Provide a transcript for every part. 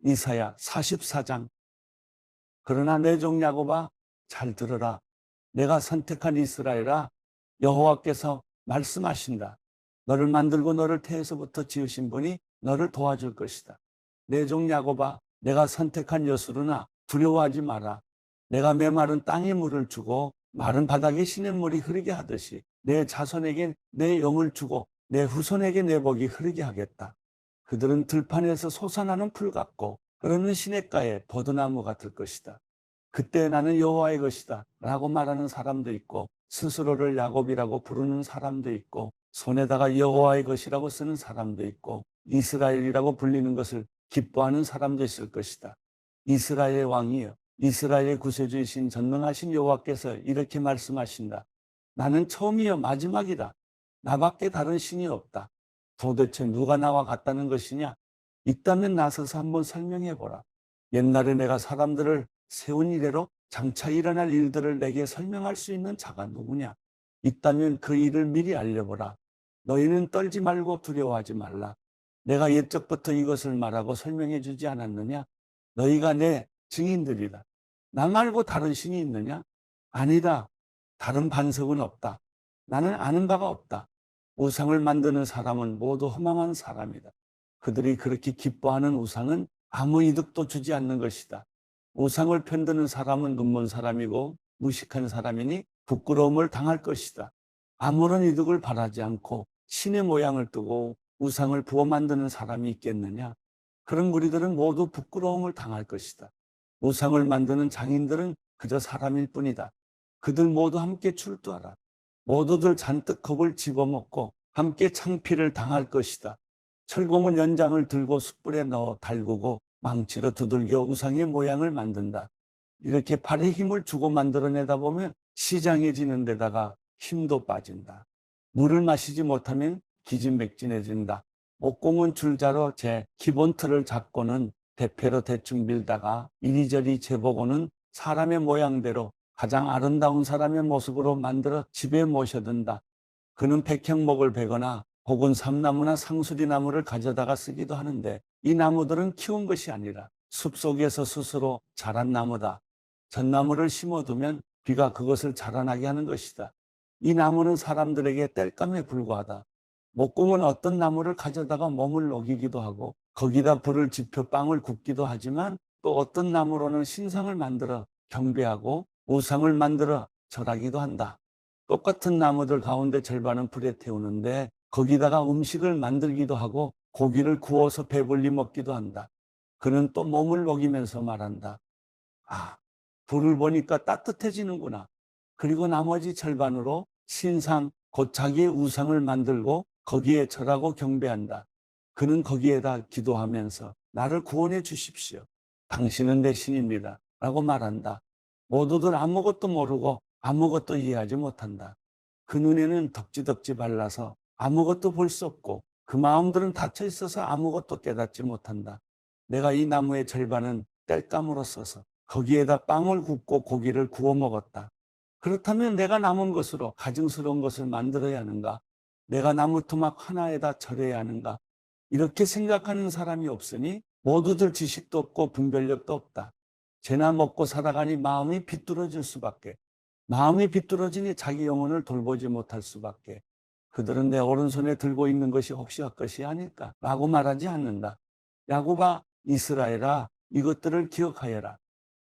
이사야 44장. 그러나 내 종 야곱아 잘 들으라. 내가 선택한 이스라엘아, 여호와께서 말씀하신다. 너를 만들고 너를 태에서부터 지으신 분이 너를 도와줄 것이다. 내 종 야곱아, 내가 선택한 여수르나 두려워하지 마라. 내가 메마른 땅에 물을 주고 마른 바닥에 시냇물이 흐르게 하듯이 내 자손에게 내 영을 주고 내 후손에게 내 복이 흐르게 하겠다. 그들은 들판에서 솟아나는 풀 같고 흐르는 시냇가에 버드나무 같을 것이다. 그때 나는 여호와의 것이다 라고 말하는 사람도 있고, 스스로를 야곱이라고 부르는 사람도 있고, 손에다가 여호와의 것이라고 쓰는 사람도 있고, 이스라엘이라고 불리는 것을 기뻐하는 사람도 있을 것이다. 이스라엘의 왕이여, 이스라엘의 구세주이신 전능하신 여호와께서 이렇게 말씀하신다. 나는 처음이요 마지막이다. 나밖에 다른 신이 없다. 도대체 누가 나와 같다는 것이냐? 있다면 나서서 한번 설명해보라. 옛날에 내가 사람들을 세운 이래로 장차 일어날 일들을 내게 설명할 수 있는 자가 누구냐? 있다면 그 일을 미리 알려보라. 너희는 떨지 말고 두려워하지 말라. 내가 옛적부터 이것을 말하고 설명해 주지 않았느냐? 너희가 내 증인들이다. 나 말고 다른 신이 있느냐? 아니다. 다른 반석은 없다. 나는 아는 바가 없다. 우상을 만드는 사람은 모두 허망한 사람이다. 그들이 그렇게 기뻐하는 우상은 아무 이득도 주지 않는 것이다. 우상을 편드는 사람은 눈먼 사람이고 무식한 사람이니 부끄러움을 당할 것이다. 아무런 이득을 바라지 않고 신의 모양을 뜨고 우상을 부어 만드는 사람이 있겠느냐? 그런 무리들은 모두 부끄러움을 당할 것이다. 우상을 만드는 장인들은 그저 사람일 뿐이다. 그들 모두 함께 출두하라. 모두들 잔뜩 겁을 집어먹고 함께 창피를 당할 것이다. 철공은 연장을 들고 숯불에 넣어 달구고 망치로 두들겨 우상의 모양을 만든다. 이렇게 팔에 힘을 주고 만들어내다 보면 시장해지는 데다가 힘도 빠진다. 물을 마시지 못하면 기진맥진해진다. 목공은 줄자로 제 기본 틀을 잡고는 대패로 대충 밀다가 이리저리 재보고는 사람의 모양대로 가장 아름다운 사람의 모습으로 만들어 집에 모셔둔다. 그는 백향목을 베거나 혹은 삼나무나 상수리나무를 가져다가 쓰기도 하는데, 이 나무들은 키운 것이 아니라 숲속에서 스스로 자란 나무다. 전나무를 심어두면 비가 그것을 자라나게 하는 것이다. 이 나무는 사람들에게 땔감에 불과하다. 목공은 어떤 나무를 가져다가 몸을 녹이기도 하고 거기다 불을 지펴 빵을 굽기도 하지만, 또 어떤 나무로는 신상을 만들어 경배하고 우상을 만들어 절하기도 한다. 똑같은 나무들 가운데 절반은 불에 태우는데 거기다가 음식을 만들기도 하고 고기를 구워서 배불리 먹기도 한다. 그는 또 몸을 녹이면서 말한다. 아, 불을 보니까 따뜻해지는구나. 그리고 나머지 절반으로 신상, 곧 자기의 우상을 만들고 거기에 절하고 경배한다. 그는 거기에다 기도하면서 나를 구원해 주십시오. 당신은 내 신입니다. 라고 말한다. 모두들 아무것도 모르고 아무것도 이해하지 못한다. 그 눈에는 덕지덕지 발라서 아무것도 볼 수 없고 그 마음들은 닫혀 있어서 아무것도 깨닫지 못한다. 내가 이 나무의 절반은 땔감으로 써서 거기에다 빵을 굽고 고기를 구워 먹었다. 그렇다면 내가 남은 것으로 가증스러운 것을 만들어야 하는가? 내가 나무 토막 하나에다 절여야 하는가? 이렇게 생각하는 사람이 없으니 모두들 지식도 없고 분별력도 없다. 죄나 먹고 살아가니 마음이 비뚤어질 수밖에. 마음이 비뚤어지니 자기 영혼을 돌보지 못할 수밖에. 그들은 내 오른손에 들고 있는 것이 혹시 헛것이 아닐까? 라고 말하지 않는다. 야곱아, 이스라엘아, 이것들을 기억하여라.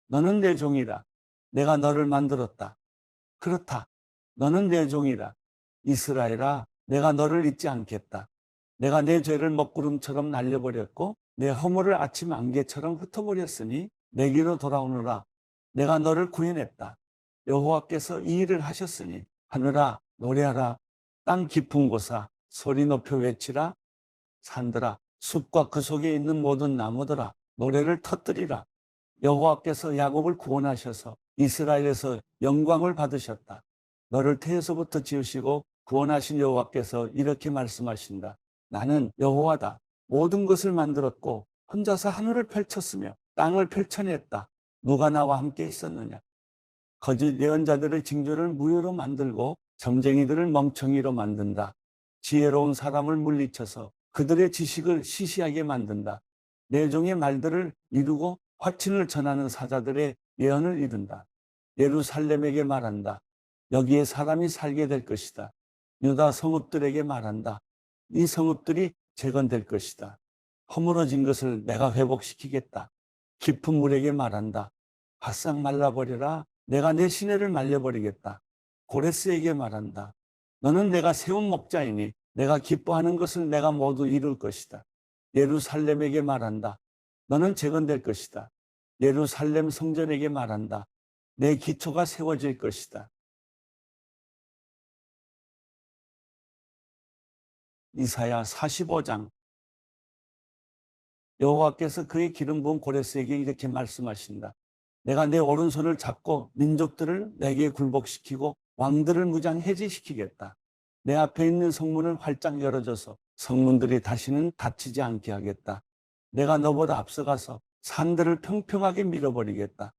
너는 내 종이라. 내가 너를 만들었다. 그렇다. 너는 내 종이라. 이스라엘아, 내가 너를 잊지 않겠다. 내가 내 죄를 먹구름처럼 날려버렸고 내 허물을 아침 안개처럼 흩어버렸으니 내게로 돌아오너라. 내가 너를 구해냈다. 여호와께서 이 일을 하셨으니 하늘아 노래하라. 땅 깊은 곳아 소리 높여 외치라. 산들아 숲과 그 속에 있는 모든 나무들아 노래를 터뜨리라. 여호와께서 야곱을 구원하셔서 이스라엘에서 영광을 받으셨다. 너를 태에서부터 지으시고 구원하신 여호와께서 이렇게 말씀하신다. 나는 여호와다. 모든 것을 만들었고 혼자서 하늘을 펼쳤으며 땅을 펼쳐냈다. 누가 나와 함께 있었느냐? 거짓 예언자들의 징조를 무효로 만들고 점쟁이들을 멍청이로 만든다. 지혜로운 사람을 물리쳐서 그들의 지식을 시시하게 만든다. 내 종의 말들을 이루고 화친을 전하는 사자들의 예언을 이룬다. 예루살렘에게 말한다. 여기에 사람이 살게 될 것이다. 유다 성읍들에게 말한다. 이 성읍들이 재건될 것이다. 허물어진 것을 내가 회복시키겠다. 깊은 물에게 말한다. 바싹 말라버려라. 내가 내 시내를 말려버리겠다. 고레스에게 말한다. 너는 내가 세운 목자이니 내가 기뻐하는 것을 내가 모두 이룰 것이다. 예루살렘에게 말한다. 너는 재건될 것이다. 예루살렘 성전에게 말한다. 내 기초가 세워질 것이다. 이사야 45장. 여호와께서 그의 기름 부은 고레스에게 이렇게 말씀하신다. 내가 내 오른손을 잡고 민족들을 내게 굴복시키고 왕들을 무장해제시키겠다. 내 앞에 있는 성문을 활짝 열어줘서 성문들이 다시는 닫히지 않게 하겠다. 내가 너보다 앞서가서 산들을 평평하게 밀어버리겠다.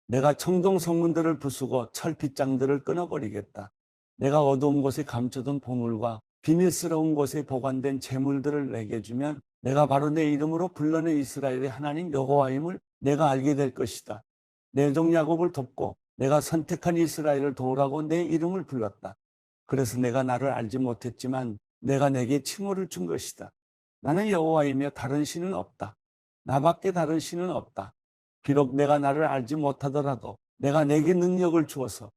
내가 청동 성문들을 부수고 철빗장들을 끊어버리겠다. 내가 어두운 곳에 감춰둔 보물과 비밀스러운 곳에 보관된 재물들을 내게 주면 내가 바로 내 이름으로 불러낸 이스라엘의 하나님 여호와임을 내가 알게 될 것이다. 내 종 야곱을 돕고 내가 선택한 이스라엘을 도우라고 내 이름을 불렀다. 그래서 내가 나를 알지 못했지만 내가 내게 칭호를 준 것이다. 나는 여호와이며 다른 신은 없다. 나밖에 다른 신은 없다. 비록 내가 나를 알지 못하더라도 내가 내게 능력을 주어서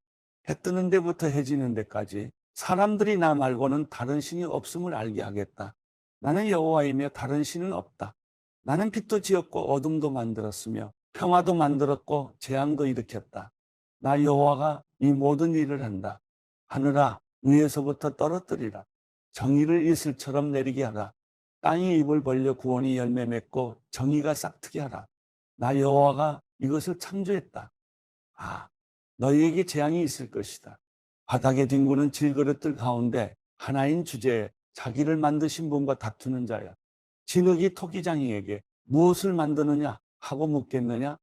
해 뜨는 데부터 해 지는 데까지 사람들이 나 말고는 다른 신이 없음을 알게 하겠다. 나는 여호와이며 다른 신은 없다. 나는 빛도 지었고 어둠도 만들었으며 평화도 만들었고 재앙도 일으켰다. 나 여호와가 이 모든 일을 한다. 하늘아, 위에서부터 떨어뜨리라. 정의를 이슬처럼 내리게 하라. 땅이 입을 벌려 구원이 열매 맺고 정의가 싹트게 하라. 나 여호와가 이것을 창조했다. 아, 너희에게 재앙이 있을 것이다. 바닥에 뒹구는 질그릇들 가운데 하나인 주제에 자기를 만드신 분과 다투는 자야. 진흙이 토기장이에게 무엇을 만드느냐 하고 묻겠느냐?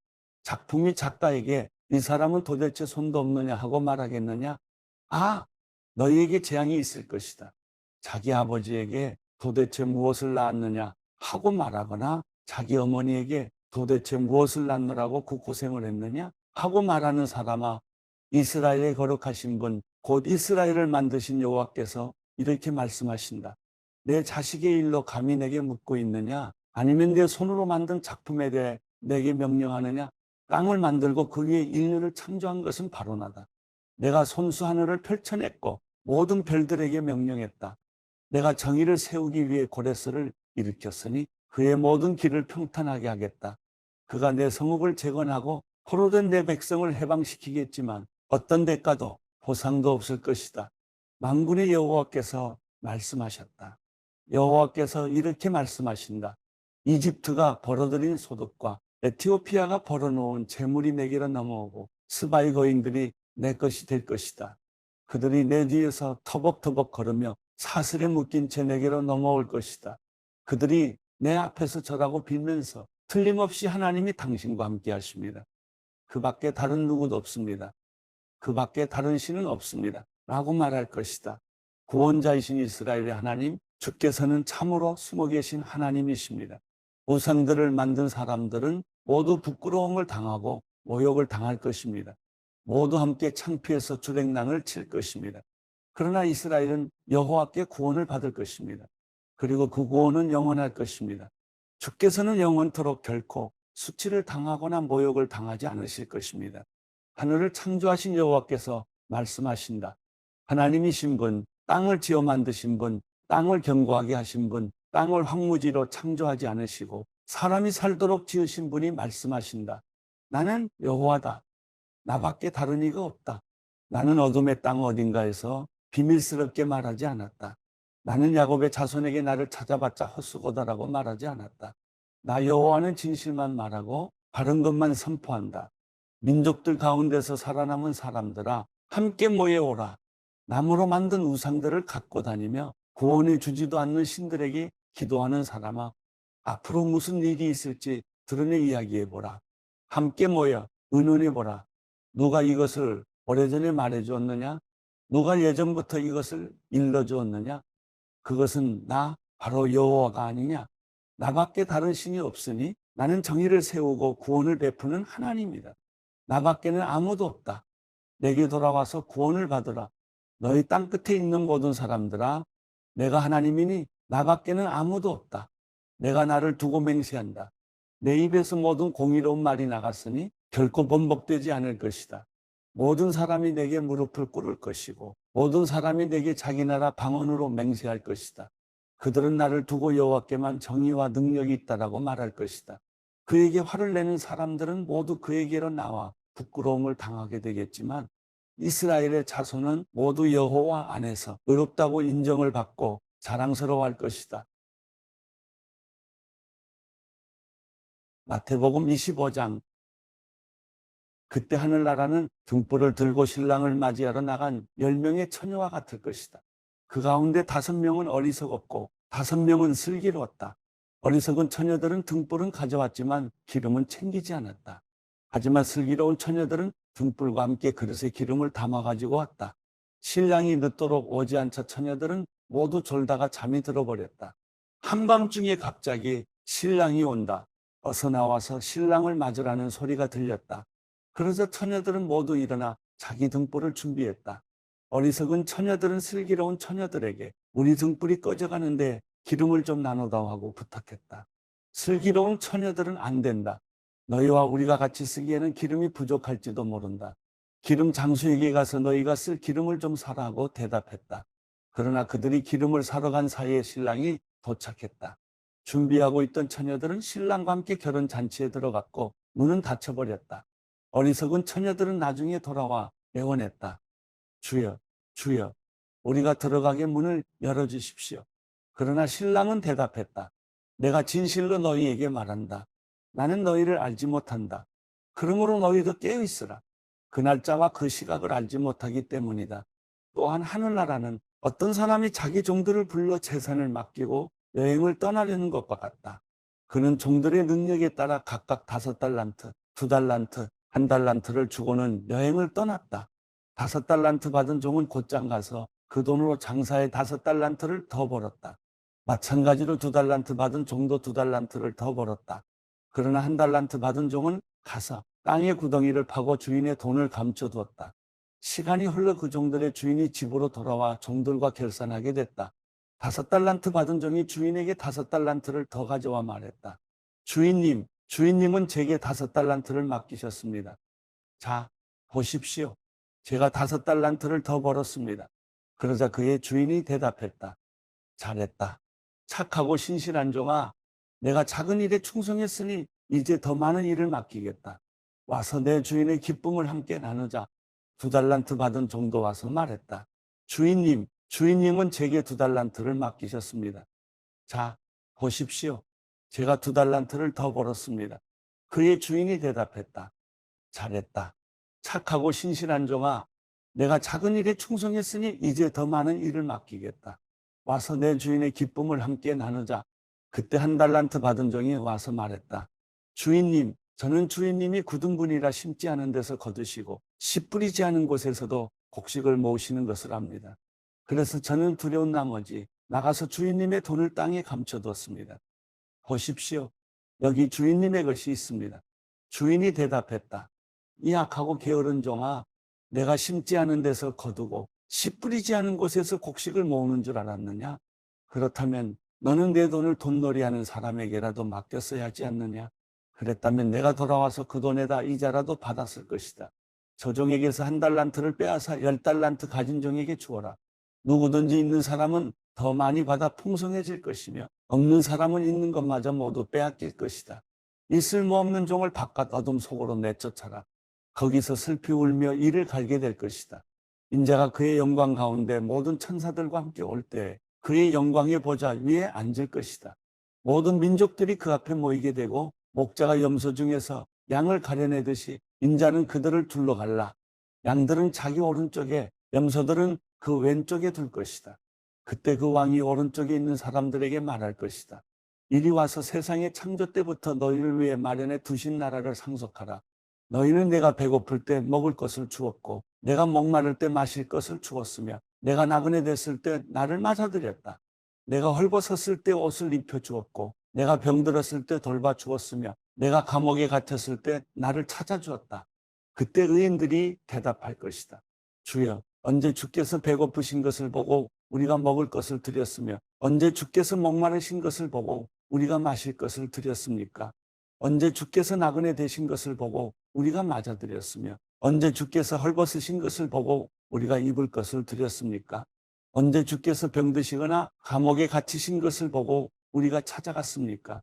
작품이 작가에게 이 사람은 도대체 손도 없느냐 하고 말하겠느냐? 아, 너희에게 재앙이 있을 것이다. 자기 아버지에게 도대체 무엇을 낳았느냐 하고 말하거나 자기 어머니에게 도대체 무엇을 낳느라고 그 고생을 했느냐 하고 말하는 사람아, 이스라엘의 거룩하신 분, 곧 이스라엘을 만드신 여호와께서 이렇게 말씀하신다. 내 자식의 일로 감히 내게 묻고 있느냐? 아니면 내 손으로 만든 작품에 대해 내게 명령하느냐? 땅을 만들고 그 위에 인류를 창조한 것은 바로 나다. 내가 손수 하늘을 펼쳐냈고 모든 별들에게 명령했다. 내가 정의를 세우기 위해 고레스를 일으켰으니 그의 모든 길을 평탄하게 하겠다. 그가 내 성읍을 재건하고 포로된 내 백성을 해방시키겠지만 어떤 대가도 보상도 없을 것이다. 만군의 여호와께서 말씀하셨다. 여호와께서 이렇게 말씀하신다. 이집트가 벌어들인 소득과 에티오피아가 벌어놓은 재물이 내게로 넘어오고 스바이 거인들이 내 것이 될 것이다. 그들이 내 뒤에서 터벅터벅 걸으며 사슬에 묶인 채 내게로 넘어올 것이다. 그들이 내 앞에서 절하고 빌면서 틀림없이 하나님이 당신과 함께 하십니다. 그 밖에 다른 누구도 없습니다. 그 밖에 다른 신은 없습니다. 라고 말할 것이다. 구원자이신 이스라엘의 하나님, 주께서는 참으로 숨어 계신 하나님이십니다. 우상들을 만든 사람들은 모두 부끄러움을 당하고 모욕을 당할 것입니다. 모두 함께 창피해서 주랭랑을 칠 것입니다. 그러나 이스라엘은 여호와께 구원을 받을 것입니다. 그리고 그 구원은 영원할 것입니다. 주께서는 영원토록 결코 수치를 당하거나 모욕을 당하지 않으실 것입니다. 하늘을 창조하신 여호와께서 말씀하신다. 하나님이신 분, 땅을 지어 만드신 분, 땅을 견고하게 하신 분, 땅을 황무지로 창조하지 않으시고 사람이 살도록 지으신 분이 말씀하신다. 나는 여호와다. 나밖에 다른 이가 없다. 나는 어둠의 땅 어딘가에서 비밀스럽게 말하지 않았다. 나는 야곱의 자손에게 나를 찾아봤자 헛수고다라고 말하지 않았다. 나 여호와는 진실만 말하고 바른 것만 선포한다. 민족들 가운데서 살아남은 사람들아, 함께 모여오라. 나무로 만든 우상들을 갖고 다니며 구원해 주지도 않는 신들에게 기도하는 사람아, 앞으로 무슨 일이 있을지 드러내 이야기해보라. 함께 모여 의논해보라. 누가 이것을 오래전에 말해주었느냐? 누가 예전부터 이것을 일러주었느냐? 그것은 나 바로 여호와가 아니냐? 나밖에 다른 신이 없으니 나는 정의를 세우고 구원을 베푸는 하나님이다. 나밖에는 아무도 없다. 내게 돌아와서 구원을 받으라. 너희 땅 끝에 있는 모든 사람들아, 내가 하나님이니 나밖에는 아무도 없다. 내가 나를 두고 맹세한다. 내 입에서 모든 공의로운 말이 나갔으니 결코 번복되지 않을 것이다. 모든 사람이 내게 무릎을 꿇을 것이고 모든 사람이 내게 자기 나라 방언으로 맹세할 것이다. 그들은 나를 두고 여호와께만 정의와 능력이 있다라고 말할 것이다. 그에게 화를 내는 사람들은 모두 그에게로 나와 부끄러움을 당하게 되겠지만 이스라엘의 자손은 모두 여호와 안에서 의롭다고 인정을 받고 자랑스러워할 것이다. 마태복음 25장. 그때 하늘나라는 등불을 들고 신랑을 맞이하러 나간 10명의 처녀와 같을 것이다. 그 가운데 5명은 어리석었고 5명은 슬기로웠다. 어리석은 처녀들은 등불은 가져왔지만 기름은 챙기지 않았다. 하지만 슬기로운 처녀들은 등불과 함께 그릇에 기름을 담아가지고 왔다. 신랑이 늦도록 오지 않자 처녀들은 모두 졸다가 잠이 들어버렸다. 한밤중에 갑자기 신랑이 온다. 어서 나와서 신랑을 맞으라는 소리가 들렸다. 그러자 처녀들은 모두 일어나 자기 등불을 준비했다. 어리석은 처녀들은 슬기로운 처녀들에게 우리 등불이 꺼져가는데 기름을 좀 나눠다오 하고 부탁했다. 슬기로운 처녀들은 안 된다. 너희와 우리가 같이 쓰기에는 기름이 부족할지도 모른다. 기름 장수에게 가서 너희가 쓸 기름을 좀 사라 하고 대답했다. 그러나 그들이 기름을 사러 간 사이에 신랑이 도착했다. 준비하고 있던 처녀들은 신랑과 함께 결혼잔치에 들어갔고 문은 닫혀버렸다. 어리석은 처녀들은 나중에 돌아와 애원했다. 주여, 주여, 우리가 들어가게 문을 열어주십시오. 그러나 신랑은 대답했다. 내가 진실로 너희에게 말한다. 나는 너희를 알지 못한다. 그러므로 너희도 깨어있으라. 그 날짜와 그 시각을 알지 못하기 때문이다. 또한 하늘나라는 어떤 사람이 자기 종들을 불러 재산을 맡기고 여행을 떠나려는 것과 같다. 그는 종들의 능력에 따라 각각 5달란트, 2달란트, 1달란트를 주고는 여행을 떠났다. 5달란트 받은 종은 곧장 가서 그 돈으로 장사해 5달란트를 더 벌었다. 마찬가지로 2달란트 받은 종도 2달란트를 더 벌었다. 그러나 1달란트 받은 종은 가서 땅의 구덩이를 파고 주인의 돈을 감춰두었다. 시간이 흘러 그 종들의 주인이 집으로 돌아와 종들과 결산하게 됐다. 5달란트 받은 종이 주인에게 5달란트를 더 가져와 말했다. 주인님은 제게 5달란트를 맡기셨습니다. 자, 보십시오. 제가 5달란트를 더 벌었습니다. 그러자 그의 주인이 대답했다. 잘했다. 착하고 신실한 종아, 내가 작은 일에 충성했으니 이제 더 많은 일을 맡기겠다. 와서 내 주인의 기쁨을 함께 나누자. 2달란트 받은 종도 와서 말했다. 주인님은 제게 2달란트를 맡기셨습니다. 자, 보십시오. 제가 2달란트를 더 벌었습니다. 그의 주인이 대답했다. 잘했다. 착하고 신실한 종아, 내가 작은 일에 충성했으니 이제 더 많은 일을 맡기겠다. 와서 내 주인의 기쁨을 함께 나누자. 그때 1달란트 받은 종이 와서 말했다. 주인님, 저는 주인님이 굳은 분이라 심지 않은 데서 거두시고 씨 뿌리지 않은 곳에서도 곡식을 모으시는 것을 압니다. 그래서 저는 두려운 나머지 나가서 주인님의 돈을 땅에 감춰두었습니다. 보십시오. 여기 주인님의 것이 있습니다. 주인이 대답했다. 이 악하고 게으른 종아, 내가 심지 않은 데서 거두고 씨 뿌리지 않은 곳에서 곡식을 모으는 줄 알았느냐? 그렇다면 너는 내 돈을 돈놀이하는 사람에게라도 맡겼어야 하지 않느냐? 그랬다면 내가 돌아와서 그 돈에다 이자라도 받았을 것이다. 저 종에게서 1달란트를 빼앗아 10달란트 가진 종에게 주어라. 누구든지 있는 사람은 더 많이 받아 풍성해질 것이며 없는 사람은 있는 것마저 모두 빼앗길 것이다. 이 쓸모없는 종을 바깥 어둠 속으로 내쫓아라. 거기서 슬피 울며 이를 갈게 될 것이다. 인자가 그의 영광 가운데 모든 천사들과 함께 올 때 그의 영광의 보좌 위에 앉을 것이다. 모든 민족들이 그 앞에 모이게 되고 목자가 염소 중에서 양을 가려내듯이 인자는 그들을 둘러갈라. 양들은 자기 오른쪽에, 염소들은 그 왼쪽에 둘 것이다. 그때 그 왕이 오른쪽에 있는 사람들에게 말할 것이다. 이리 와서 세상의 창조 때부터 너희를 위해 마련해 두신 나라를 상속하라. 너희는 내가 배고플 때 먹을 것을 주었고 내가 목마를 때 마실 것을 주었으며 내가 나그네 됐을 때 나를 맞아들였다. 내가 헐벗었을 때 옷을 입혀 주었고 내가 병들었을 때 돌봐 주었으며 내가 감옥에 갇혔을 때 나를 찾아주었다. 그때 의인들이 대답할 것이다. 주여, 언제 주께서 배고프신 것을 보고 우리가 먹을 것을 드렸으며 언제 주께서 목마르신 것을 보고 우리가 마실 것을 드렸습니까? 언제 주께서 나그네 되신 것을 보고 우리가 맞아드렸으며 언제 주께서 헐벗으신 것을 보고 우리가 입을 것을 드렸습니까? 언제 주께서 병드시거나 감옥에 갇히신 것을 보고 우리가 찾아갔습니까?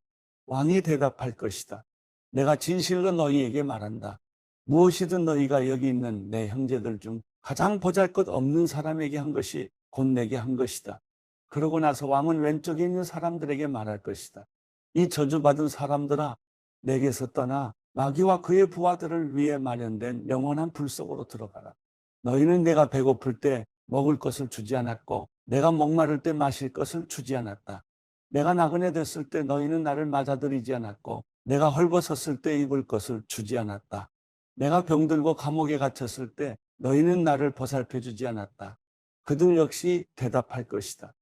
왕이 대답할 것이다. 내가 진실로 너희에게 말한다. 무엇이든 너희가 여기 있는 내 형제들 중 가장 보잘것없는 사람에게 한 것이 곧 내게 한 것이다. 그러고 나서 왕은 왼쪽에 있는 사람들에게 말할 것이다. 이 저주받은 사람들아, 내게서 떠나 마귀와 그의 부하들을 위해 마련된 영원한 불 속으로 들어가라. 너희는 내가 배고플 때 먹을 것을 주지 않았고 내가 목마를 때 마실 것을 주지 않았다. 내가 나그네 됐을 때 너희는 나를 맞아들이지 않았고 내가 헐벗었을 때 입을 것을 주지 않았다. 내가 병들고 감옥에 갇혔을 때 너희는 나를 보살펴 주지 않았다. 그들 역시 대답할 것이다.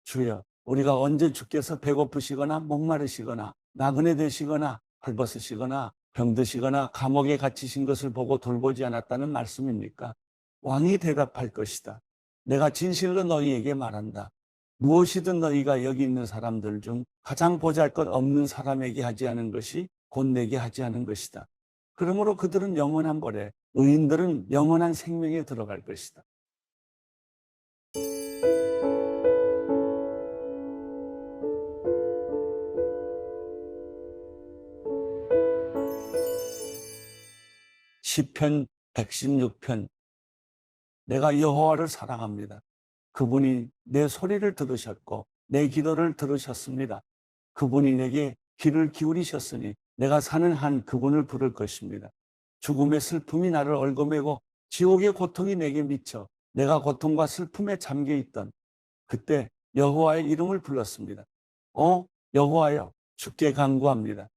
주여, 우리가 언제 주께서 배고프시거나 목마르시거나 나그네 되시거나 헐벗으시거나 병드시거나 감옥에 갇히신 것을 보고 돌보지 않았다는 말씀입니까? 왕이 대답할 것이다. 내가 진실로 너희에게 말한다. 무엇이든 너희가 여기 있는 사람들 중 가장 보잘것없는 사람에게 하지 않은 것이 곧 내게 하지 않은 것이다. 그러므로 그들은 영원한 벌에, 의인들은 영원한 생명에 들어갈 것이다. 시편 116편. 내가 여호와를 사랑합니다. 그분이 내 소리를 들으셨고 내 기도를 들으셨습니다. 그분이 내게 귀를 기울이셨으니 내가 사는 한 그분을 부를 것입니다. 죽음의 슬픔이 나를 얽어매고 지옥의 고통이 내게 미쳐 내가 고통과 슬픔에 잠겨 있던 그때 여호와의 이름을 불렀습니다. 여호와여, 주께 간구합니다.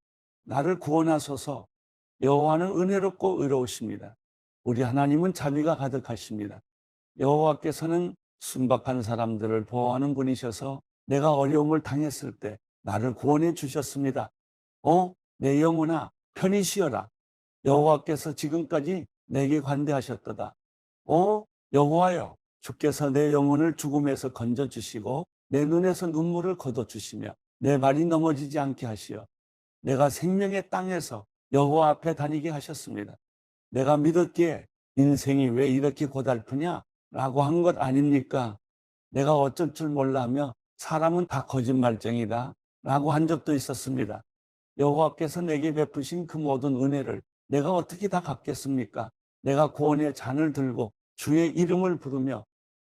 나를 구원하소서. 여호와는 은혜롭고 의로우십니다. 우리 하나님은 자비가 가득하십니다. 여호와께서는 순박한 사람들을 보호하는 분이셔서 내가 어려움을 당했을 때 나를 구원해 주셨습니다. 내 영혼아, 편히 쉬어라. 여호와께서 지금까지 내게 관대하셨도다. 여호와여, 주께서 내 영혼을 죽음에서 건져주시고 내 눈에서 눈물을 거둬주시며 내 발이 넘어지지 않게 하시어 내가 생명의 땅에서 여호와 앞에 다니게 하셨습니다. 내가 믿었기에 인생이 왜 이렇게 고달프냐? 라고 한 것 아닙니까? 내가 어쩔 줄 몰라며 사람은 다 거짓말쟁이다 라고 한 적도 있었습니다. 여호와께서 내게 베푸신 그 모든 은혜를 내가 어떻게 다 갚겠습니까? 내가 구원의 잔을 들고 주의 이름을 부르며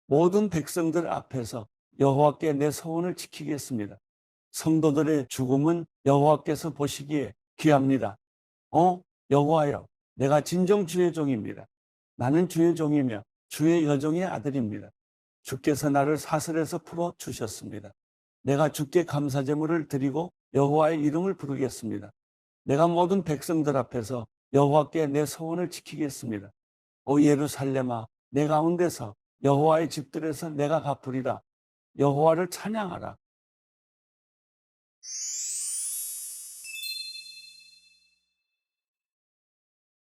모든 백성들 앞에서 여호와께 내 소원을 지키겠습니다. 성도들의 죽음은 여호와께서 보시기에 귀합니다. 여호와여, 내가 진정 주의 종입니다. 나는 주의 종이며 주의 여종의 아들입니다. 주께서 나를 사슬에서 풀어 주셨습니다. 내가 주께 감사 제물을 드리고 여호와의 이름을 부르겠습니다. 내가 모든 백성들 앞에서 여호와께 내 소원을 지키겠습니다. 오 예루살렘아, 내 가운데서 여호와의 집들에서 내가 갚으리라. 여호와를 찬양하라.